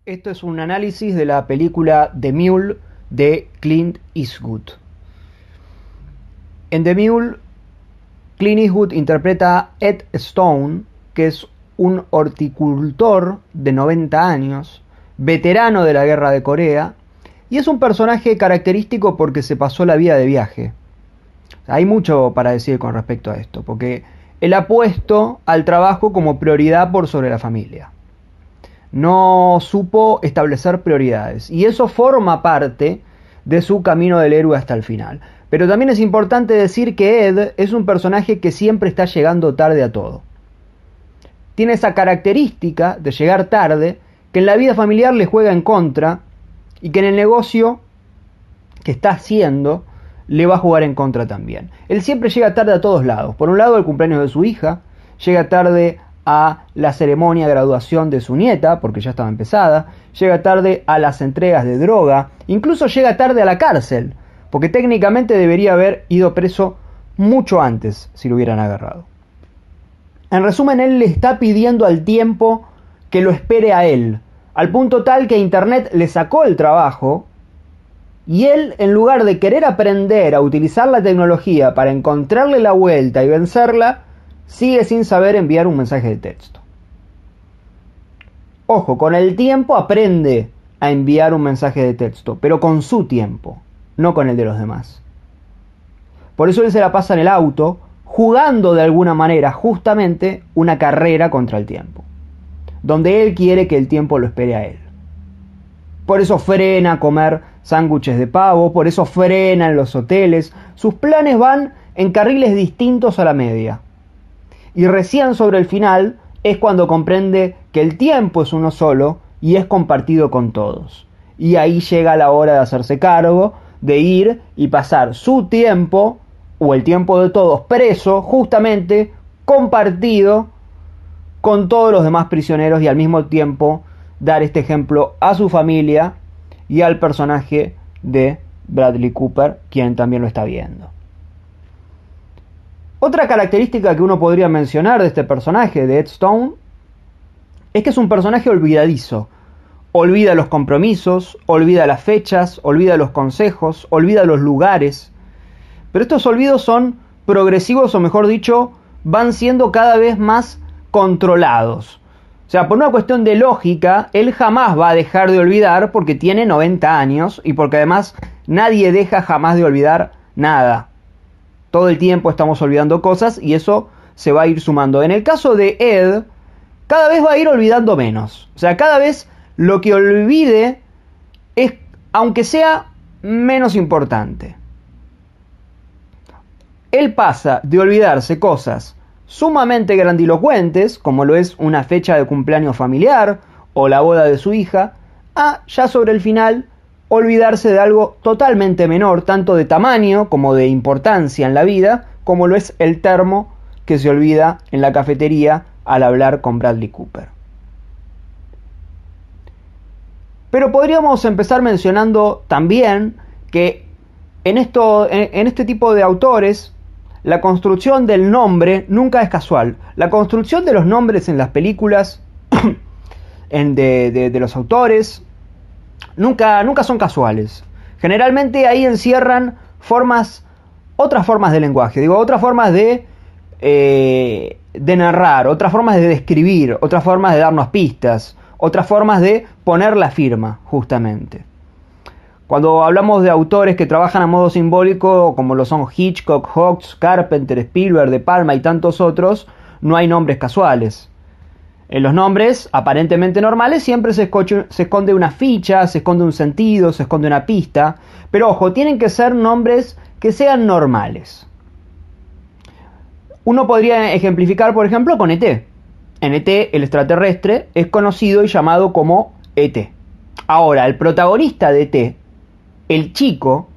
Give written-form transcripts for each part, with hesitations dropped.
Esto es un análisis de la película The Mule de Clint Eastwood. En The Mule, Clint Eastwood interpreta a Ed Stone, que es un horticultor de 90 años, veterano de la Guerra de Corea, y es un personaje característico porque se pasó la vida de viaje. Hay mucho para decir con respecto a esto, porque él ha puesto al trabajo como prioridad por sobre la familia. No supo establecer prioridades, y eso forma parte de su camino del héroe hasta el final. Pero también es importante decir que Ed es un personaje que siempre está llegando tarde a todo. Tiene esa característica de llegar tarde, que en la vida familiar le juega en contra, y que en el negocio que está haciendo le va a jugar en contra también. Él siempre llega tarde a todos lados. Por un lado, el cumpleaños de su hija, llega tarde a la ceremonia de graduación de su nieta, porque ya estaba empezada, llega tarde a las entregas de droga, incluso llega tarde a la cárcel, porque técnicamente debería haber ido preso mucho antes si lo hubieran agarrado. En resumen, él le está pidiendo al tiempo que lo espere a él, al punto tal que Internet le sacó el trabajo, y él, en lugar de querer aprender a utilizar la tecnología para encontrarle la vuelta y vencerla, sigue sin saber enviar un mensaje de texto. Ojo, con el tiempo aprende a enviar un mensaje de texto, pero con su tiempo, no con el de los demás. Por eso él se la pasa en el auto, jugando de alguna manera justamente una carrera contra el tiempo, donde él quiere que el tiempo lo espere a él. Por eso frena a comer sándwiches de pavo, por eso frena en los hoteles. Sus planes van en carriles distintos a la media. Y recién sobre el final es cuando comprende que el tiempo es uno solo y es compartido con todos. Y ahí llega la hora de hacerse cargo, de ir y pasar su tiempo, o el tiempo de todos, preso, justamente compartido con todos los demás prisioneros, y al mismo tiempo dar este ejemplo a su familia y al personaje de Bradley Cooper, quien también lo está viendo. Otra característica que uno podría mencionar de este personaje, de Ed Stone, es que es un personaje olvidadizo. Olvida los compromisos, olvida las fechas, olvida los consejos, olvida los lugares. Pero estos olvidos son progresivos, o mejor dicho, van siendo cada vez más controlados. O sea, por una cuestión de lógica, él jamás va a dejar de olvidar porque tiene 90 años y porque además nadie deja jamás de olvidar nada. Todo el tiempo estamos olvidando cosas y eso se va a ir sumando. En el caso de Ed, cada vez va a ir olvidando menos. O sea, cada vez lo que olvide es, aunque sea, menos importante. Él pasa de olvidarse cosas sumamente grandilocuentes, como lo es una fecha de cumpleaños familiar o la boda de su hija, a ya sobre el final olvidarse de algo totalmente menor, tanto de tamaño como de importancia en la vida, como lo es el termo que se olvida en la cafetería al hablar con Bradley Cooper. Pero podríamos empezar mencionando también que en este tipo de autores, la construcción del nombre nunca es casual. La construcción de los nombres en las películas de los autores nunca son casuales. Generalmente ahí encierran otras formas de lenguaje, otras formas de narrar, otras formas de describir, otras formas de darnos pistas, otras formas de poner la firma, justamente. Cuando hablamos de autores que trabajan a modo simbólico, como lo son Hitchcock, Hawks, Carpenter, Spielberg, De Palma y tantos otros, no hay nombres casuales. En los nombres aparentemente normales siempre se esconde una ficha, se esconde un sentido, se esconde una pista. Pero ojo, tienen que ser nombres que sean normales. Uno podría ejemplificar, por ejemplo, con ET. En ET, el extraterrestre es conocido y llamado como ET. Ahora, el protagonista de ET, el chico,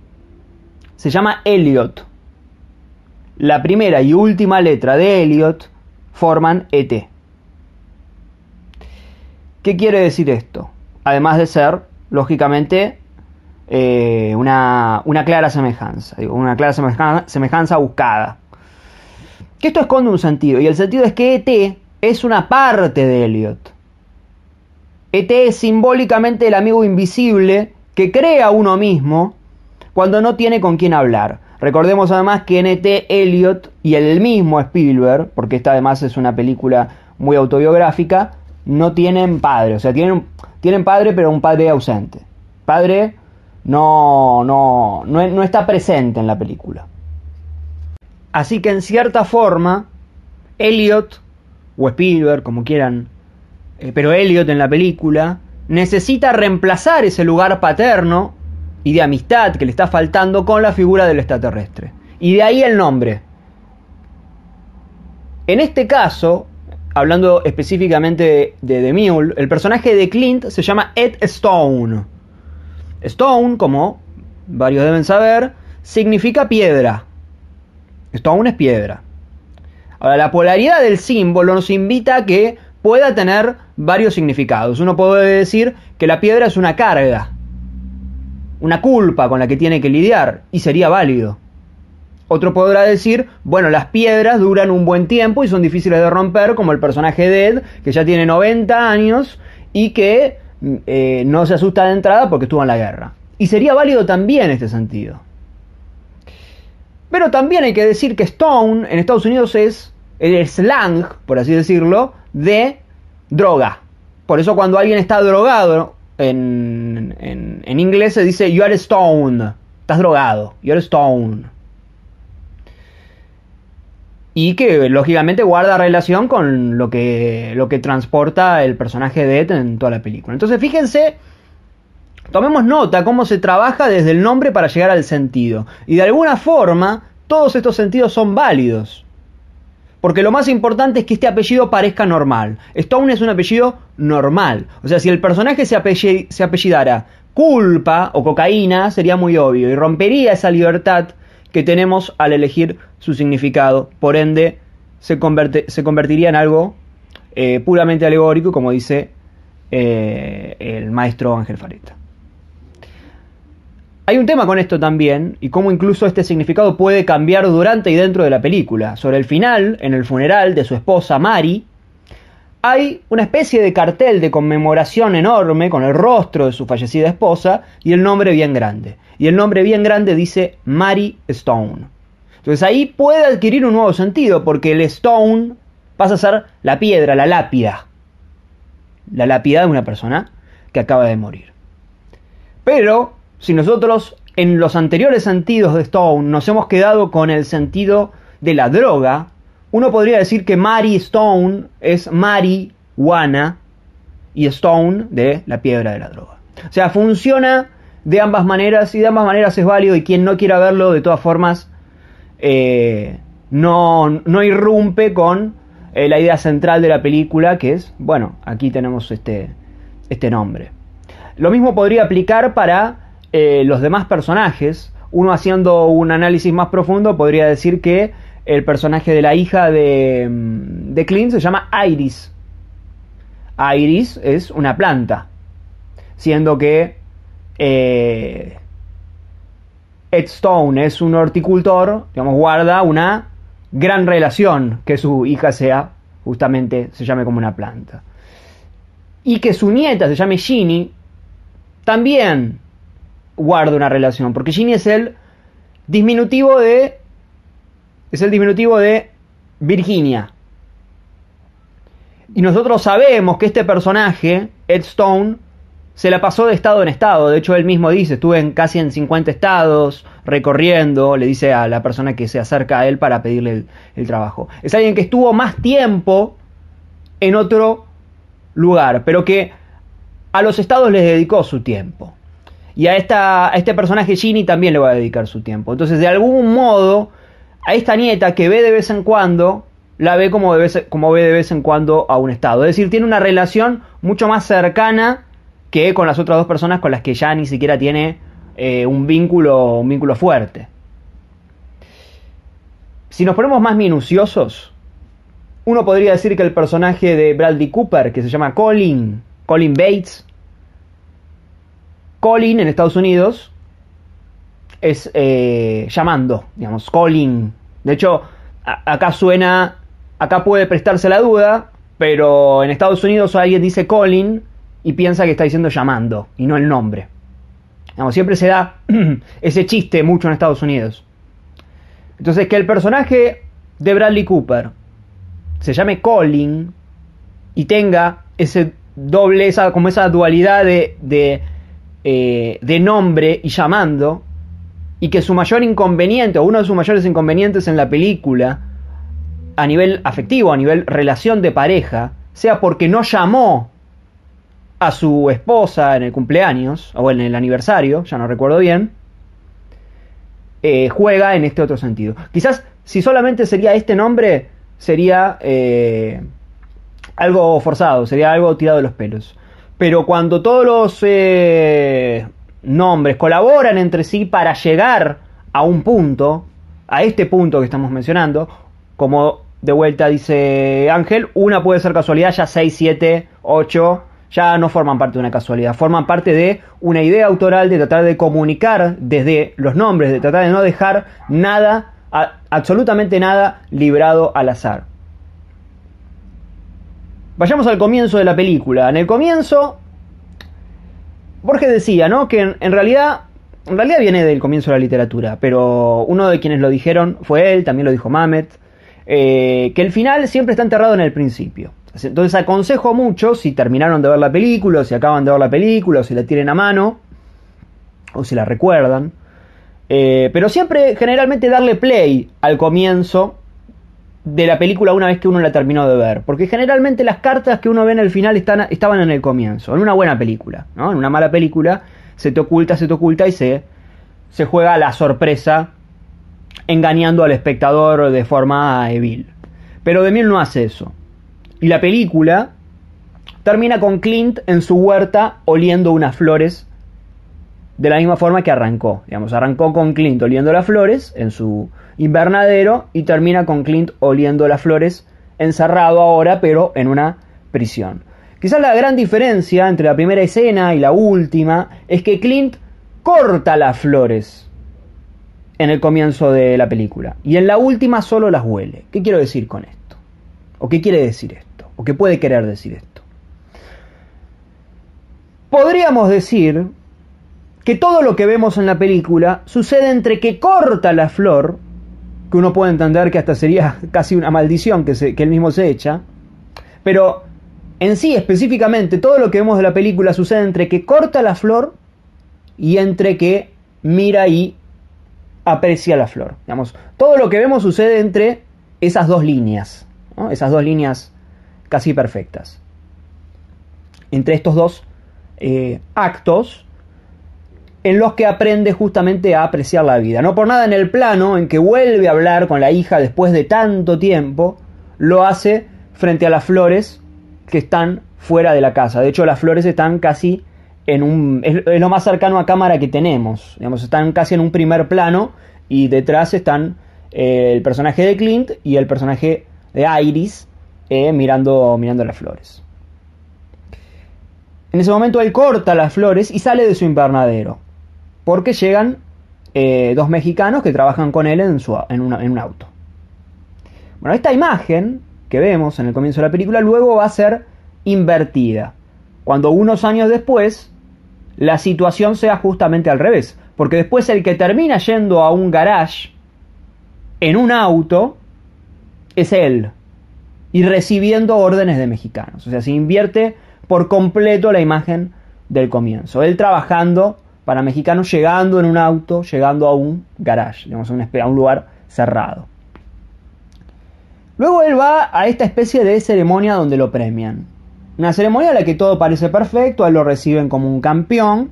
se llama Elliot. La primera y última letra de Elliot forman ET. ¿Qué quiere decir esto? Además de ser, lógicamente, una clara semejanza. Una clara semejanza buscada. Que esto esconde un sentido. Y el sentido es que ET es una parte de Elliot. ET es simbólicamente el amigo invisible que crea uno mismo cuando no tiene con quién hablar. Recordemos además que en ET, Elliot y el mismo Spielberg, porque esta además es una película muy autobiográfica, no tienen padre. O sea, tienen padre, pero un padre ausente. Padre no está presente en la película. Así que en cierta forma, Elliot, o Spielberg, como quieran, pero Elliot en la película, necesita reemplazar ese lugar paterno y de amistad que le está faltando con la figura del extraterrestre. Y de ahí el nombre. En este caso, hablando específicamente de The Mule, el personaje de Clint se llama Ed Stone. Stone, como varios deben saber, significa piedra. Stone es piedra. Ahora, la polaridad del símbolo nos invita a que pueda tener varios significados. Uno puede decir que la piedra es una carga, una culpa con la que tiene que lidiar, y sería válido. Otro podrá decir, bueno, las piedras duran un buen tiempo y son difíciles de romper, como el personaje de Ed, que ya tiene 90 años y que no se asusta de entrada porque estuvo en la guerra. Y sería válido también este sentido. Pero también hay que decir que Stone en Estados Unidos es el slang, por así decirlo, de droga. Por eso cuando alguien está drogado en inglés se dice you are stoned. Estás drogado, you are stoned. Y que lógicamente guarda relación con lo que transporta el personaje de Ed en toda la película. Entonces fíjense, tomemos nota cómo se trabaja desde el nombre para llegar al sentido. Y de alguna forma todos estos sentidos son válidos. Porque lo más importante es que este apellido parezca normal. Stone es un apellido normal. O sea, si el personaje se apellidara culpa o cocaína, sería muy obvio y rompería esa libertad que tenemos al elegir su significado. Por ende, se convertiría en algo puramente alegórico, como dice el maestro Ángel Fareta. Hay un tema con esto también, y cómo incluso este significado puede cambiar durante y dentro de la película. Sobre el final, en el funeral de su esposa Mary, hay una especie de cartel de conmemoración enorme con el rostro de su fallecida esposa y el nombre bien grande. Y el nombre bien grande dice Mary Stone. Entonces ahí puede adquirir un nuevo sentido, porque el Stone pasa a ser la piedra, la lápida. La lápida de una persona que acaba de morir. Pero si nosotros en los anteriores sentidos de Stone nos hemos quedado con el sentido de la droga, uno podría decir que Mary Stone es marihuana y Stone de la piedra de la droga. O sea, funciona de ambas maneras y de ambas maneras es válido, y quien no quiera verlo de todas formas no irrumpe con la idea central de la película, que es, bueno, aquí tenemos este nombre. Lo mismo podría aplicar para los demás personajes. Uno, haciendo un análisis más profundo, podría decir que el personaje de la hija de Clint se llama Iris. Iris es una planta, siendo que Ed Stone es un horticultor, digamos, guarda una gran relación que su hija sea, justamente, se llame como una planta. Y que su nieta se llame Ginny, también guarda una relación, porque Ginny es el diminutivo de Virginia. Y nosotros sabemos que este personaje, Ed Stone, se la pasó de estado en estado. De hecho, él mismo dice, estuve casi en 50 estados, recorriendo, le dice a la persona que se acerca a él para pedirle el trabajo. Es alguien que estuvo más tiempo en otro lugar, pero que a los estados les dedicó su tiempo. Y a este personaje Ginny también le va a dedicar su tiempo. Entonces, de algún modo, a esta nieta que ve de vez en cuando, la ve como ve de vez en cuando a un estado. Es decir, tiene una relación mucho más cercana que con las otras dos personas con las que ya ni siquiera tiene un vínculo fuerte. Si nos ponemos más minuciosos, uno podría decir que el personaje de Bradley Cooper, que se llama Colin Bates, Colin en Estados Unidos es llamando, digamos, Colin. De hecho, acá puede prestarse la duda, pero en Estados Unidos alguien dice Colin y piensa que está diciendo llamando y no el nombre. Digamos, siempre se da ese chiste mucho en Estados Unidos. Entonces, que el personaje de Bradley Cooper se llame Colin y tenga ese doble, como esa dualidad de nombre y llamando, y que su mayor inconveniente, o uno de sus mayores inconvenientes en la película, a nivel afectivo, a nivel relación de pareja, sea porque no llamó a su esposa en el cumpleaños, o en el aniversario, ya no recuerdo bien, juega en este otro sentido. Quizás si solamente sería este nombre, sería algo forzado, sería algo tirado de los pelos. Pero cuando todos los nombres colaboran entre sí para llegar a un punto, a este punto que estamos mencionando, como de vuelta dice Ángel, una puede ser casualidad, ya 6, 7, 8... ya no forman parte de una casualidad, forman parte de una idea autoral de tratar de comunicar desde los nombres, de tratar de no dejar nada, absolutamente nada, librado al azar. Vayamos al comienzo de la película. En el comienzo, Borges decía, ¿no?, que en realidad viene del comienzo de la literatura, pero uno de quienes lo dijeron fue él, también lo dijo Mamet, que el final siempre está enterrado en el principio. Entonces aconsejo mucho, si terminaron de ver la película, o si acaban de ver la película, o si la tienen a mano, o si la recuerdan, pero siempre generalmente darle play al comienzo de la película una vez que uno la terminó de ver, porque generalmente las cartas que uno ve en el final estaban en el comienzo, en una buena película, ¿no? En una mala película se te oculta y se juega a la sorpresa, engañando al espectador de forma vil. Pero DeMille no hace eso. Y la película termina con Clint en su huerta oliendo unas flores de la misma forma que arrancó. Digamos, arrancó con Clint oliendo las flores en su invernadero y termina con Clint oliendo las flores encerrado ahora, pero en una prisión. Quizás la gran diferencia entre la primera escena y la última es que Clint corta las flores en el comienzo de la película y en la última solo las huele. ¿Qué quiero decir con esto? ¿O qué quiere decir esto? ¿O qué puede querer decir esto? Podríamos decir que todo lo que vemos en la película sucede entre que corta la flor, que uno puede entender que hasta sería casi una maldición que él mismo se echa, pero en sí específicamente todo lo que vemos de la película sucede entre que corta la flor y entre que mira y aprecia la flor. Digamos, todo lo que vemos sucede entre esas dos líneas, ¿no? Esas dos líneas casi perfectas. Entre estos dos actos en los que aprende justamente a apreciar la vida. No por nada en el plano en que vuelve a hablar con la hija después de tanto tiempo, lo hace frente a las flores que están fuera de la casa. De hecho, las flores están casi es lo más cercano a cámara que tenemos. Digamos, están casi en un primer plano y detrás están el personaje de Clint y el personaje de Iris mirando las flores. En ese momento él corta las flores y sale de su invernadero, porque llegan dos mexicanos que trabajan con él en un auto. Bueno, esta imagen que vemos en el comienzo de la película luego va a ser invertida, cuando unos años después la situación sea justamente al revés, porque después el que termina yendo a un garage en un auto es él, y recibiendo órdenes de mexicanos. O sea, se invierte por completo la imagen del comienzo. Él trabajando para mexicanos, llegando en un auto, llegando a un garage, digamos, a un lugar cerrado. Luego él va a esta especie de ceremonia donde lo premian. Una ceremonia en la que todo parece perfecto, a él lo reciben como un campeón,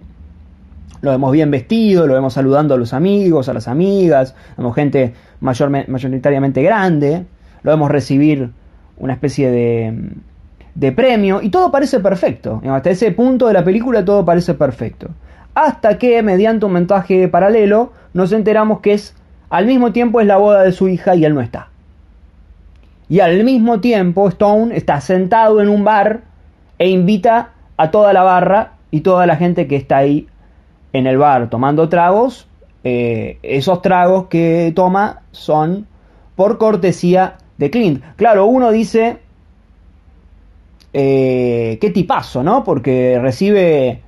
lo vemos bien vestido, lo vemos saludando a los amigos, a las amigas, vemos gente mayoritariamente grande, lo vemos recibir una especie de premio, y todo parece perfecto. Hasta ese punto de la película todo parece perfecto. Hasta que, mediante un montaje paralelo, nos enteramos que al mismo tiempo es la boda de su hija y él no está. Y al mismo tiempo Stone está sentado en un bar e invita a toda la barra y toda la gente que está ahí en el bar tomando tragos. Esos tragos que toma son por cortesía de Clint. Claro, uno dice, qué tipazo, ¿no? Porque recibe...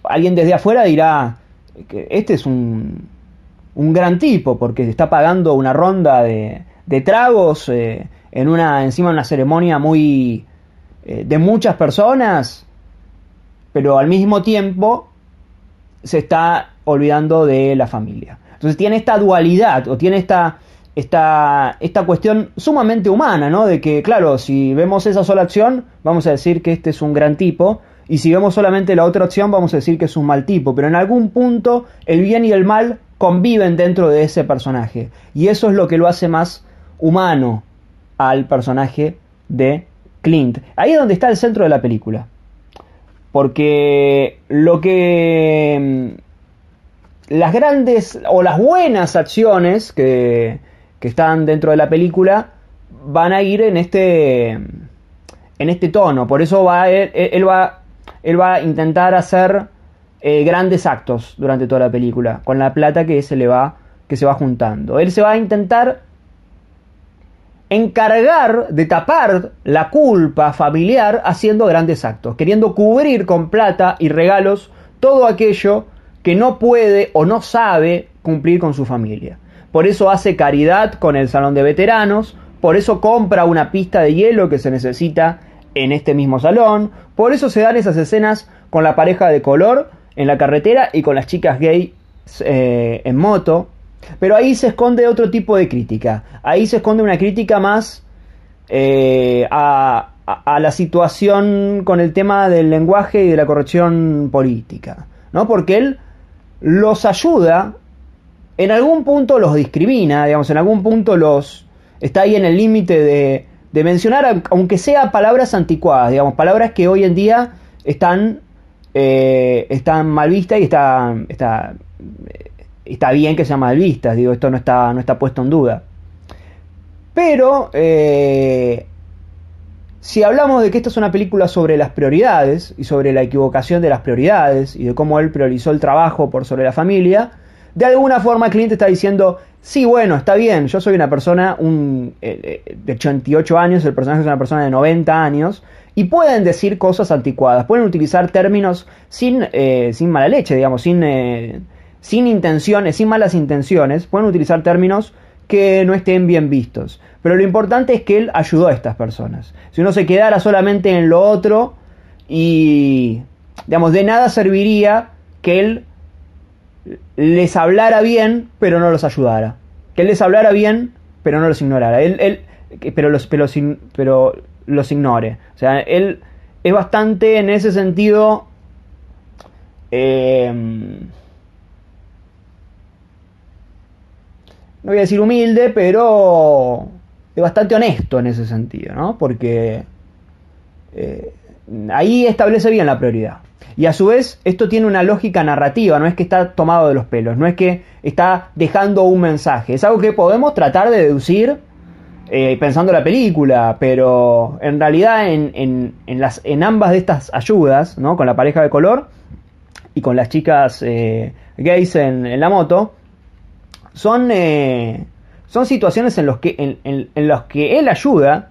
alguien desde afuera dirá que este es un gran tipo, porque está pagando una ronda de tragos encima de una ceremonia muy de muchas personas, pero al mismo tiempo se está olvidando de la familia. Entonces tiene esta dualidad, o tiene esta cuestión sumamente humana, ¿no? De que, claro, si vemos esa sola acción, vamos a decir que este es un gran tipo, y si vemos solamente la otra acción, vamos a decir que es un mal tipo. Pero en algún punto, el bien y el mal conviven dentro de ese personaje. Y eso es lo que lo hace más humano al personaje de Clint. Ahí es donde está el centro de la película. Porque lo que... las grandes o las buenas acciones que están dentro de la película van a ir en este tono. Por eso él va a intentar hacer grandes actos durante toda la película con la plata que se va juntando. Él se va a intentar encargar de tapar la culpa familiar haciendo grandes actos, queriendo cubrir con plata y regalos todo aquello que no puede o no sabe cumplir con su familia. Por eso hace caridad con el salón de veteranos, por eso compra una pista de hielo que se necesita en este mismo salón, por eso se dan esas escenas con la pareja de color en la carretera y con las chicas gay en moto. Pero ahí se esconde otro tipo de crítica. Ahí se esconde una crítica más a la situación con el tema del lenguaje y de la corrección política, ¿no? Porque él los ayuda, en algún punto los discrimina, digamos, en algún punto está ahí en el límite de mencionar, aunque sea palabras anticuadas, digamos, palabras que hoy en día están mal vistas y está bien que sean mal vistas, digo, esto no está puesto en duda. Pero si hablamos de que esta es una película sobre las prioridades y sobre la equivocación de las prioridades y de cómo él priorizó el trabajo por sobre la familia, de alguna forma Clint está diciendo, sí, bueno, está bien, yo soy una persona de 88 años, el personaje es una persona de 90 años, y pueden decir cosas anticuadas, pueden utilizar términos sin mala leche, digamos, sin intenciones, sin malas intenciones, pueden utilizar términos que no estén bien vistos. Pero lo importante es que él ayudó a estas personas. Si uno se quedara solamente en lo otro y, digamos, de nada serviría que él les hablara bien, pero no los ayudara. Que él les hablara bien, pero no los ignorara. Pero los ignore. O sea, él es bastante en ese sentido... no voy a decir humilde, pero es bastante honesto en ese sentido, ¿no? Porque ahí establece bien la prioridad. Y a su vez, esto tiene una lógica narrativa, no es que está tomado de los pelos, no es que está dejando un mensaje. Es algo que podemos tratar de deducir pensando la película, pero en realidad en ambas de estas ayudas, ¿no? Con la pareja de color y con las chicas gays en la moto, son situaciones en los que él ayuda,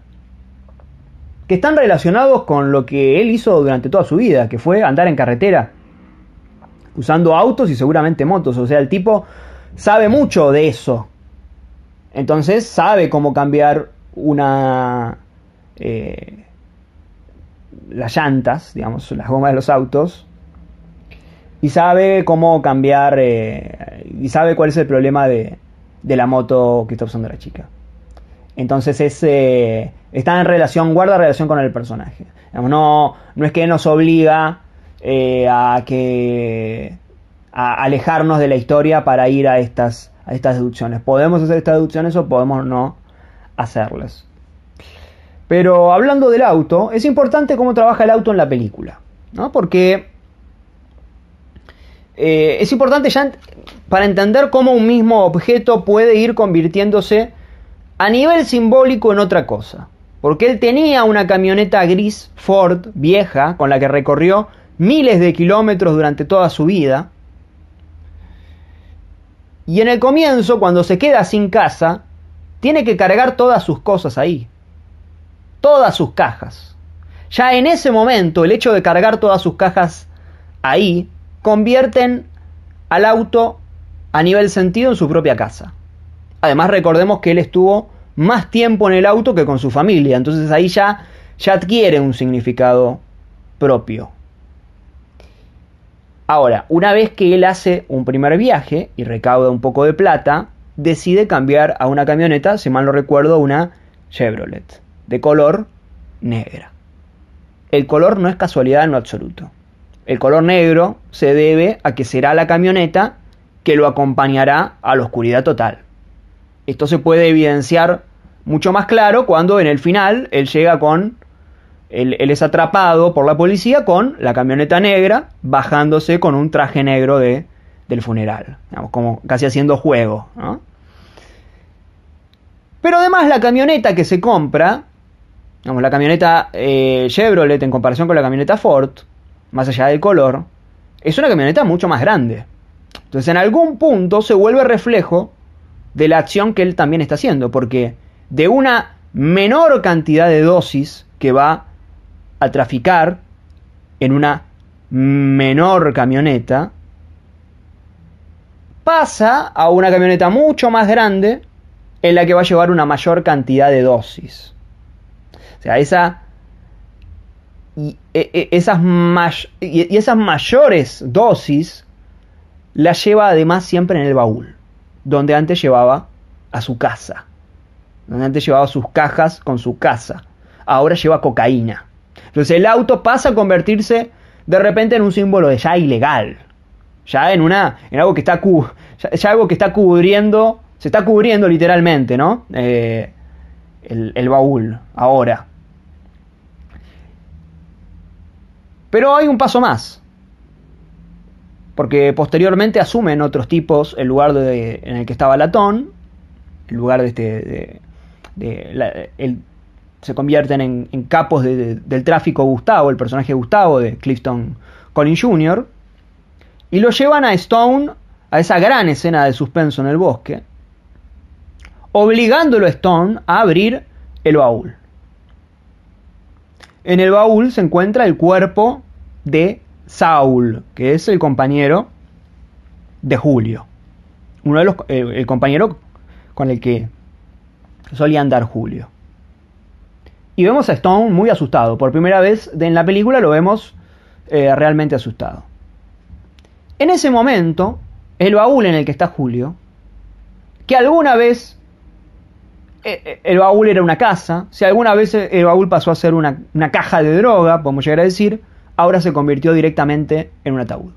que están relacionados con lo que él hizo durante toda su vida, que fue andar en carretera usando autos y seguramente motos. O sea, el tipo sabe mucho de eso, entonces sabe cómo cambiar las llantas, digamos, las gomas de los autos, y sabe cómo cambiar y sabe cuál es el problema de la moto que está usando la chica. Entonces está en relación, guarda relación con el personaje. Digamos, no es que nos obliga a alejarnos de la historia para ir a estas deducciones. Podemos hacer estas deducciones o podemos no hacerlas. Pero hablando del auto, es importante cómo trabaja el auto en la película, ¿no? Porque es importante ya para entender cómo un mismo objeto puede ir convirtiéndose a nivel simbólico en otra cosa. Porque él tenía una camioneta gris Ford vieja con la que recorrió miles de kilómetros durante toda su vida. Y en el comienzo, cuando se queda sin casa, tiene que cargar todas sus cosas ahí. Todas sus cajas. Ya en ese momento, el hecho de cargar todas sus cajas ahí, convierten al auto a nivel sentido en su propia casa. Además, recordemos que él estuvo más tiempo en el auto que con su familia, entonces ahí ya adquiere un significado propio. Ahora, una vez que él hace un primer viaje y recauda un poco de plata, decide cambiar a una camioneta, si mal no recuerdo, una Chevrolet, de color negra. El color no es casualidad en lo absoluto. El color negro se debe a que será la camioneta que lo acompañará a la oscuridad total. Esto se puede evidenciar mucho más claro cuando en el final él llega con... Él es atrapado por la policía con la camioneta negra, bajándose con un traje negro del funeral, digamos, como casi haciendo juego, ¿no? Pero además la camioneta que se compra, digamos, la camioneta Chevrolet en comparación con la camioneta Ford, más allá del color, es una camioneta mucho más grande. Entonces en algún punto se vuelve reflejo de la acción que él también está haciendo, porque de una menor cantidad de dosis que va a traficar en una menor camioneta, pasa a una camioneta mucho más grande en la que va a llevar una mayor cantidad de dosis. O sea, esas mayores dosis las lleva además siempre en el baúl, donde antes llevaba a su casa, donde antes llevaba sus cajas con su casa. Ahora lleva cocaína. Entonces el auto pasa a convertirse de repente en un símbolo de ya ilegal, ya en algo que está ya algo que está cubriendo, se está cubriendo literalmente, ¿no? El baúl ahora. Pero hay un paso más, porque posteriormente asumen otros tipos el lugar en el que estaba Latón, el lugar se convierten en capos del tráfico Gustavo, el personaje Gustavo de Clifton Collins Jr., y lo llevan a Stone a esa gran escena de suspenso en el bosque, obligándolo a Stone a abrir el baúl. En el baúl se encuentra el cuerpo de Saul, que es el compañero de Julio, el compañero con el que solía andar Julio. Y vemos a Stone muy asustado. Por primera vez en la película lo vemos realmente asustado. En ese momento, el baúl en el que está Julio, que alguna vez el baúl era una casa, si alguna vez el baúl pasó a ser una caja de droga, podemos llegar a decir, ahora se convirtió directamente en un ataúd.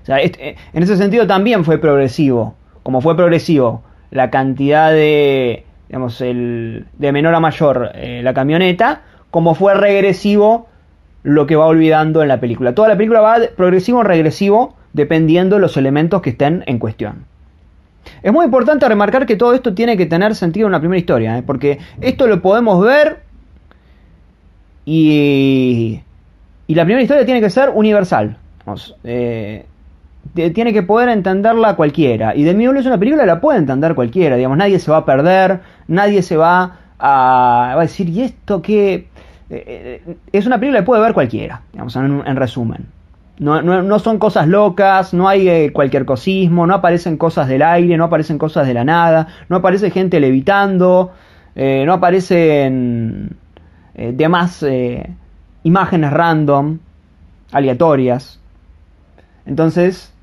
O sea, en ese sentido también fue progresivo. Como fue progresivo la cantidad de... digamos, de menor a mayor la camioneta, como fue regresivo lo que va olvidando en la película. Toda la película va de progresivo o regresivo dependiendo de los elementos que estén en cuestión. Es muy importante remarcar que todo esto tiene que tener sentido en la primera historia, porque esto lo podemos ver y la primera historia tiene que ser universal. Vamos, tiene que poder entenderla cualquiera, y The Mule es una película que la puede entender cualquiera, digamos, nadie se va a perder, nadie se va a decir, ¿y esto qué? Es una película que puede ver cualquiera, digamos, en resumen. No son cosas locas, no hay cualquier cosismo, no aparecen cosas del aire, no aparecen cosas de la nada, no aparece gente levitando, no aparecen demás imágenes random, aleatorias. Entonces,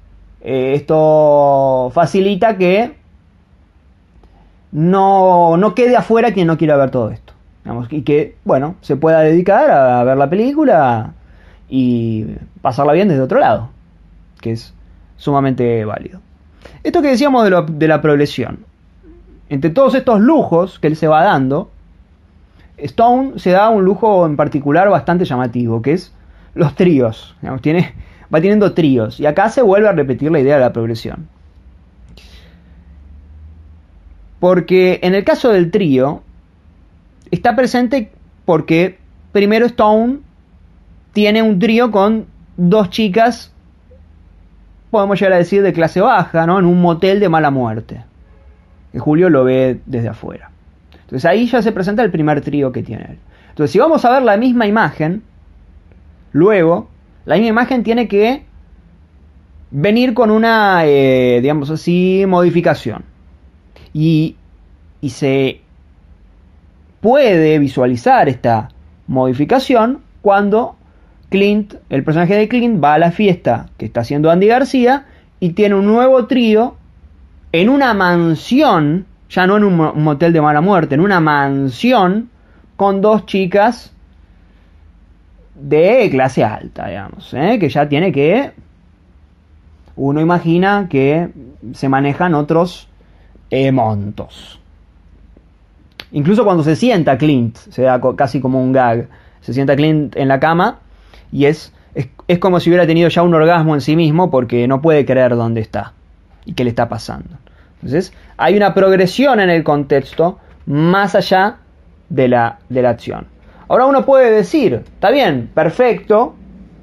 esto facilita que no quede afuera quien no quiera ver todo esto, digamos, y que, bueno, se pueda dedicar a ver la película y pasarla bien desde otro lado, que es sumamente válido. Esto que decíamos de la progresión, entre todos estos lujos que él se va dando, Stone se da un lujo en particular bastante llamativo, que es los tríos, digamos, va teniendo tríos, y acá se vuelve a repetir la idea de la progresión. Porque en el caso del trío, está presente porque primero Stone tiene un trío con dos chicas, podemos llegar a decir, de clase baja, ¿no? En un motel de mala muerte, que Julio lo ve desde afuera. Entonces ahí ya se presenta el primer trío que tiene él. Entonces, si vamos a ver la misma imagen, luego, la misma imagen tiene que venir con una, digamos así, modificación. Y se puede visualizar esta modificación cuando Clint, el personaje de Clint, va a la fiesta que está haciendo Andy García y tiene un nuevo trío en una mansión, ya no en un motel de mala muerte, en una mansión con dos chicas de clase alta, digamos, que ya tiene que, uno imagina que se manejan otros montos. Incluso cuando se sienta Clint, se da casi como un gag, se sienta Clint en la cama y es como si hubiera tenido ya un orgasmo en sí mismo porque no puede creer dónde está y qué le está pasando. Entonces hay una progresión en el contexto más allá de la acción. Ahora uno puede decir, está bien, perfecto,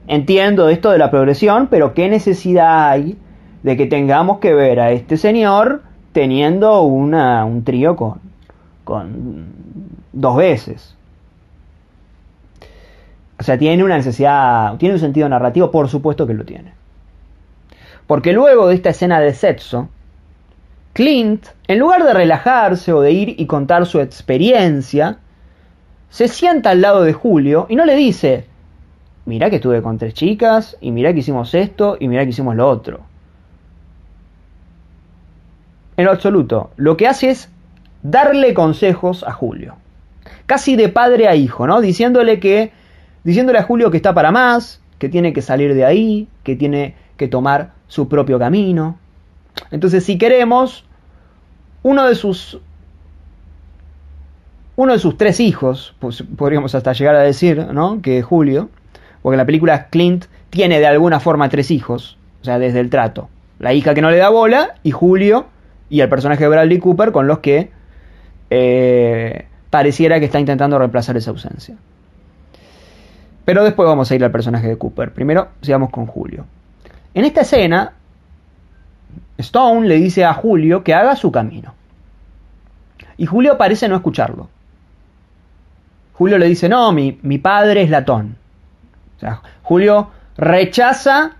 entiendo esto de la progresión, pero ¿qué necesidad hay de que tengamos que ver a este señor teniendo un trío con dos veces? O sea, ¿tiene una necesidad, tiene un sentido narrativo? Por supuesto que lo tiene. Porque luego de esta escena de sexo, Clint, en lugar de relajarse o de ir y contar su experiencia, se sienta al lado de Julio y no le dice, mirá que estuve con 3 chicas, y mirá que hicimos esto, y mirá que hicimos lo otro. En lo absoluto, lo que hace es darle consejos a Julio. Casi de padre a hijo, ¿no? Diciéndole a Julio que está para más, que tiene que salir de ahí, que tiene que tomar su propio camino. Entonces, si queremos, uno de sus 3 hijos, pues podríamos hasta llegar a decir, ¿no?, que Julio, porque en la película Clint tiene de alguna forma 3 hijos, o sea, desde el trato. La hija que no le da bola, y Julio, y el personaje de Bradley Cooper, con los que pareciera que está intentando reemplazar esa ausencia. Pero después vamos a ir al personaje de Cooper. Primero, sigamos con Julio. En esta escena, Stone le dice a Julio que haga su camino. Y Julio parece no escucharlo. Julio le dice, no, mi padre es latón. O sea, Julio rechaza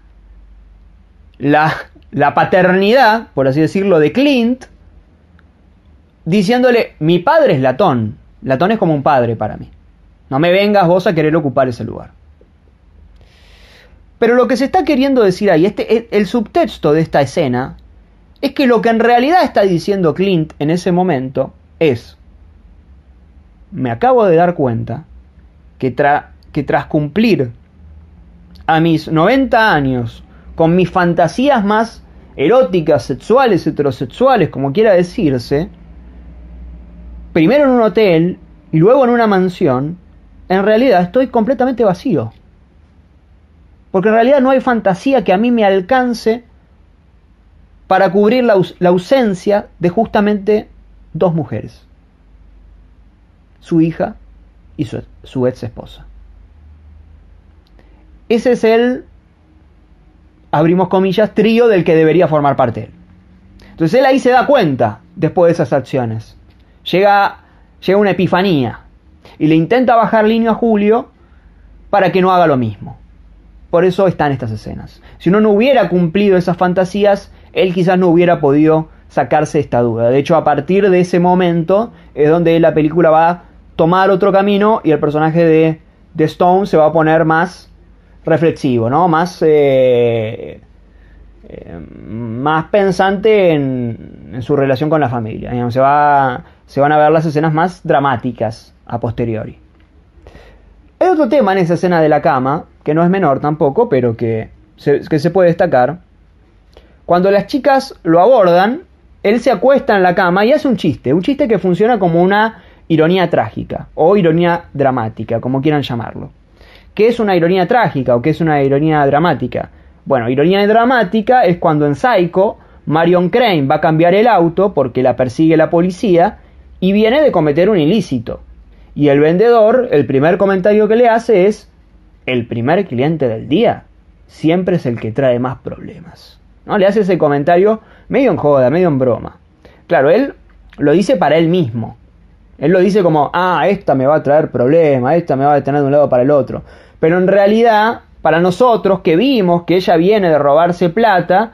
la paternidad, por así decirlo, de Clint, diciéndole, mi padre es latón. Latón es como un padre para mí. No me vengas vos a querer ocupar ese lugar. Pero lo que se está queriendo decir ahí, el subtexto de esta escena, es que lo que en realidad está diciendo Clint en ese momento es, me acabo de dar cuenta que tras cumplir a mis 90 años con mis fantasías más eróticas, sexuales, heterosexuales, como quiera decirse, primero en un hotel y luego en una mansión, en realidad estoy completamente vacío. Porque en realidad no hay fantasía que a mí me alcance para cubrir la ausencia de justamente 2 mujeres. Su hija y su ex esposa. Ese es el, abrimos comillas, trío del que debería formar parte él. Entonces él ahí se da cuenta, después de esas acciones. Llega una epifanía y le intenta bajar línea a Julio para que no haga lo mismo. Por eso están estas escenas. Si uno no hubiera cumplido esas fantasías, él quizás no hubiera podido sacarse esta duda. De hecho, a partir de ese momento es donde la película va a tomar otro camino y el personaje de Stone se va a poner más reflexivo, ¿no? Más pensante en su relación con la familia. Digamos, se van a ver las escenas más dramáticas a posteriori. Hay otro tema en esa escena de la cama, que no es menor tampoco, pero que se puede destacar. Cuando las chicas lo abordan, él se acuesta en la cama y hace un chiste que funciona como una ironía trágica o ironía dramática, como quieran llamarlo. ¿Qué es una ironía trágica o qué es una ironía dramática? Bueno, ironía dramática es cuando en Psycho Marion Crane va a cambiar el auto porque la persigue la policía y viene de cometer un ilícito. Y el vendedor, el primer comentario que le hace es, el primer cliente del día siempre es el que trae más problemas, ¿no? Le hace ese comentario medio en joda, medio en broma. Claro, él lo dice para él mismo. Él lo dice como, esta me va a traer problemas, esta me va a detener de un lado para el otro. Pero en realidad, para nosotros que vimos que ella viene de robarse plata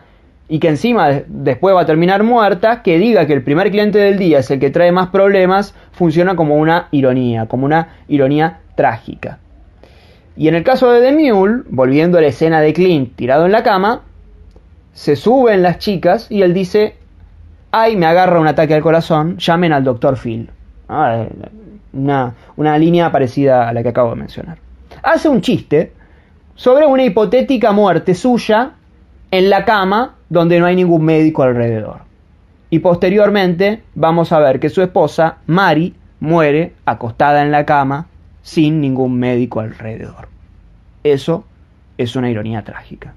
y que encima después va a terminar muerta, que diga que el primer cliente del día es el que trae más problemas, funciona como una ironía trágica. Y en el caso de The Mule, volviendo a la escena de Clint tirado en la cama, se suben las chicas y él dice, ay, me agarra un ataque al corazón, llamen al Dr. Phil. Una línea parecida a la que acabo de mencionar. Hace un chiste sobre una hipotética muerte suya en la cama donde no hay ningún médico alrededor. Y posteriormente vamos a ver que su esposa, Mary, muere acostada en la cama sin ningún médico alrededor. Eso es una ironía trágica.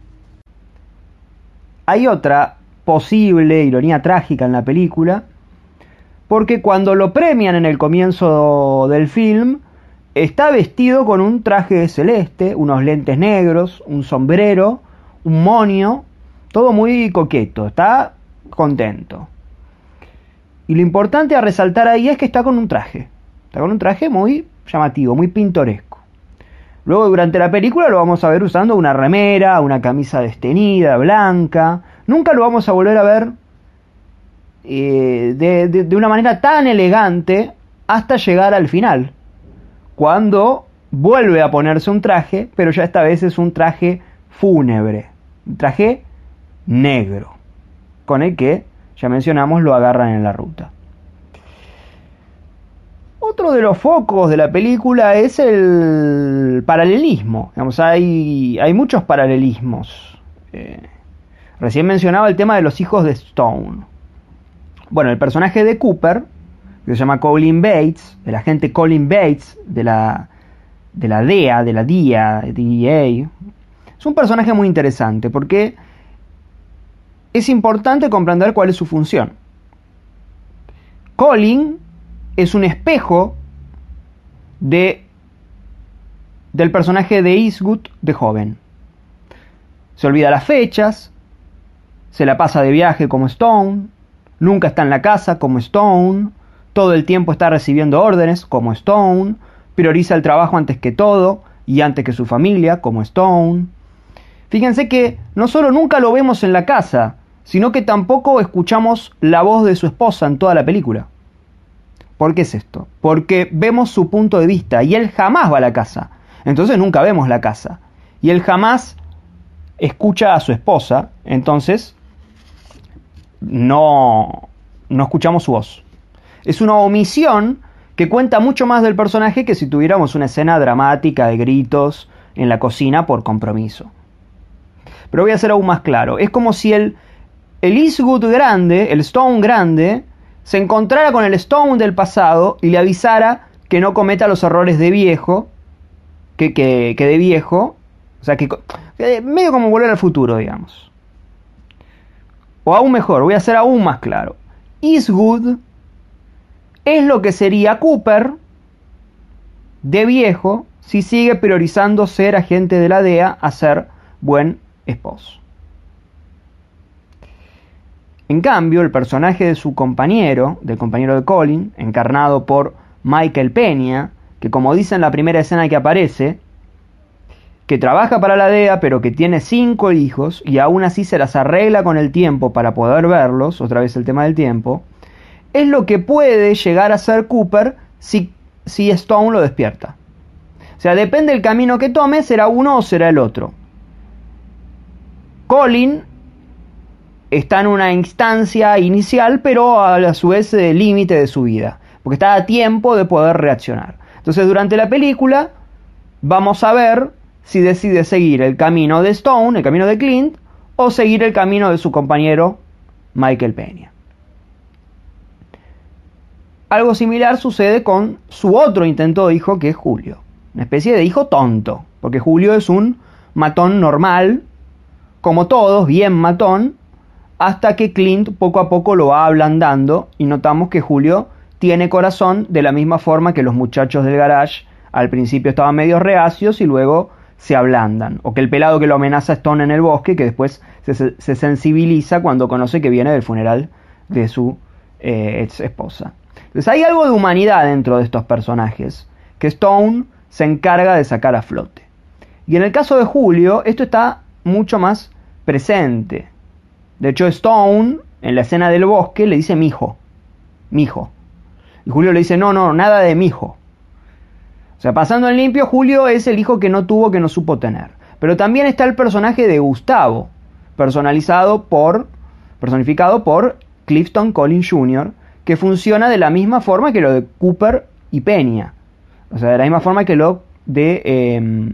Hay otra posible ironía trágica en la película, porque cuando lo premian en el comienzo del film, está vestido con un traje celeste, unos lentes negros, un sombrero, un moño, todo muy coqueto, está contento. Y lo importante a resaltar ahí es que está con un traje muy llamativo, muy pintoresco. Luego durante la película lo vamos a ver usando una remera, una camisa desteñida, blanca. Nunca lo vamos a volver a ver de una manera tan elegante hasta llegar al final, cuando vuelve a ponerse un traje, pero ya esta vez es un traje fúnebre, un traje negro, con el que, ya mencionamos, lo agarran en la ruta. Otro de los focos de la película es el paralelismo. Digamos, hay muchos paralelismos. Recién mencionaba el tema de los hijos de Stone. Bueno, el personaje de Cooper, que se llama Colin Bates, el agente Colin Bates de la DEA, DEA, es un personaje muy interesante porque es importante comprender cuál es su función. Colin es un espejo del personaje de Eastwood de joven. Se olvida las fechas, se la pasa de viaje como Stone, nunca está en la casa como Stone, todo el tiempo está recibiendo órdenes como Stone, prioriza el trabajo antes que todo y antes que su familia como Stone. Fíjense que no solo nunca lo vemos en la casa, sino que tampoco escuchamos la voz de su esposa en toda la película. ¿Por qué es esto? Porque vemos su punto de vista y él jamás va a la casa. Entonces nunca vemos la casa. Y él jamás escucha a su esposa. Entonces no escuchamos su voz. Es una omisión que cuenta mucho más del personaje que si tuviéramos una escena dramática de gritos en la cocina por compromiso. Pero voy a ser aún más claro. Es como si el Eastwood grande, el Stone grande, se encontrara con el Stone del pasado y le avisara que no cometa los errores de viejo, que de viejo, o sea, que medio como Volver al Futuro, digamos. O aún mejor, voy a ser aún más claro. Eastwood es lo que sería Cooper de viejo si sigue priorizando ser agente de la DEA a ser buen esposo. En cambio, el personaje de su compañero, del compañero de Colin, encarnado por Michael Peña, que como dice en la primera escena que aparece, que trabaja para la DEA pero que tiene 5 hijos y aún así se las arregla con el tiempo para poder verlos, otra vez el tema del tiempo, es lo que puede llegar a ser Cooper si Stone lo despierta. O sea, depende del camino que tome, será uno o será el otro. Colin está en una instancia inicial, pero a su vez límite de su vida, porque está a tiempo de poder reaccionar. Entonces, durante la película vamos a ver si decide seguir el camino de Stone, el camino de Clint, o seguir el camino de su compañero Michael Peña. Algo similar sucede con su otro intento de hijo, que es Julio. Una especie de hijo tonto, porque Julio es un matón normal, como todos, bien matón, hasta que Clint poco a poco lo va ablandando y notamos que Julio tiene corazón de la misma forma que los muchachos del garage al principio estaban medio reacios y luego se ablandan. O que el pelado que lo amenaza a Stone en el bosque, que después se sensibiliza cuando conoce que viene del funeral de su ex esposa. Entonces hay algo de humanidad dentro de estos personajes que Stone se encarga de sacar a flote. Y en el caso de Julio, esto está mucho más presente. De hecho, Stone, en la escena del bosque, le dice mijo. Mijo. Y Julio le dice, no, nada de mijo. O sea, pasando en limpio, Julio es el hijo que no tuvo, que no supo tener. Pero también está el personaje de Gustavo, personificado por Clifton Collins Jr., que funciona de la misma forma que lo de Cooper y Peña. O sea, de la misma forma que lo de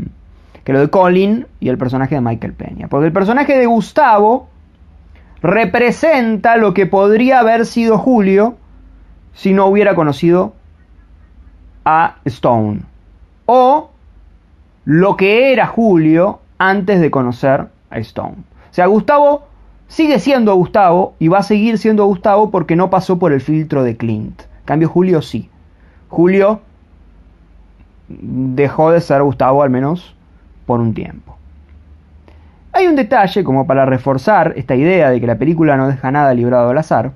Colin y el personaje de Michael Peña. Porque el personaje de Gustavo representa lo que podría haber sido Julio si no hubiera conocido a Stone. O lo que era Julio antes de conocer a Stone. O sea, Gustavo sigue siendo Gustavo y va a seguir siendo Gustavo porque no pasó por el filtro de Clint. En cambio, Julio sí. Julio dejó de ser Gustavo, al menos por un tiempo. Hay un detalle como para reforzar esta idea de que la película no deja nada librado al azar. El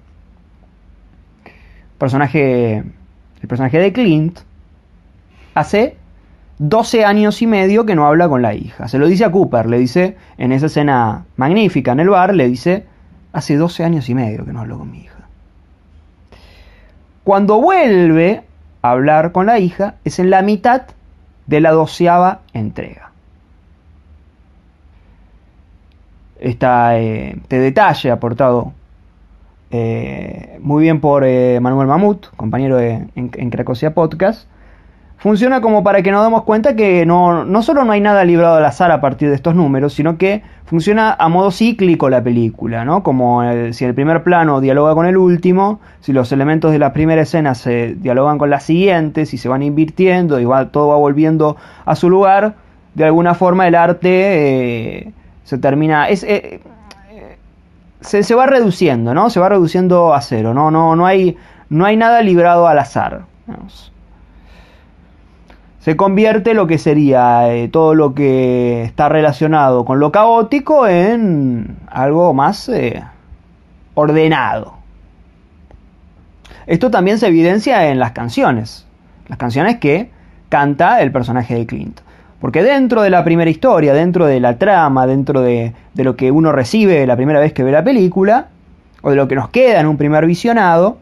personaje de Clint hace 12 años y medio que no habla con la hija. Se lo dice a Cooper, le dice en esa escena magnífica en el bar, le dice, hace 12 años y medio que no hablo con mi hija. Cuando vuelve a hablar con la hija es en la mitad de la 12ª entrega. Este detalle aportado muy bien por Manuel Mamut, compañero en Cracosia Podcast, funciona como para que nos demos cuenta que no solo no hay nada librado al azar a partir de estos números, sino que funciona a modo cíclico la película, ¿no? Como si el primer plano dialoga con el último, si los elementos de la primera escena se dialogan con las siguientes y se van invirtiendo y todo va volviendo a su lugar, de alguna forma el arte se termina... Se va reduciendo, ¿no? Se va reduciendo a cero, no hay nada librado al azar, digamos. Se convierte lo que sería todo lo que está relacionado con lo caótico en algo más ordenado. Esto también se evidencia en las canciones que canta el personaje de Clint. Porque dentro de la primera historia, dentro de la trama, dentro de lo que uno recibe la primera vez que ve la película, o de lo que nos queda en un primer visionado,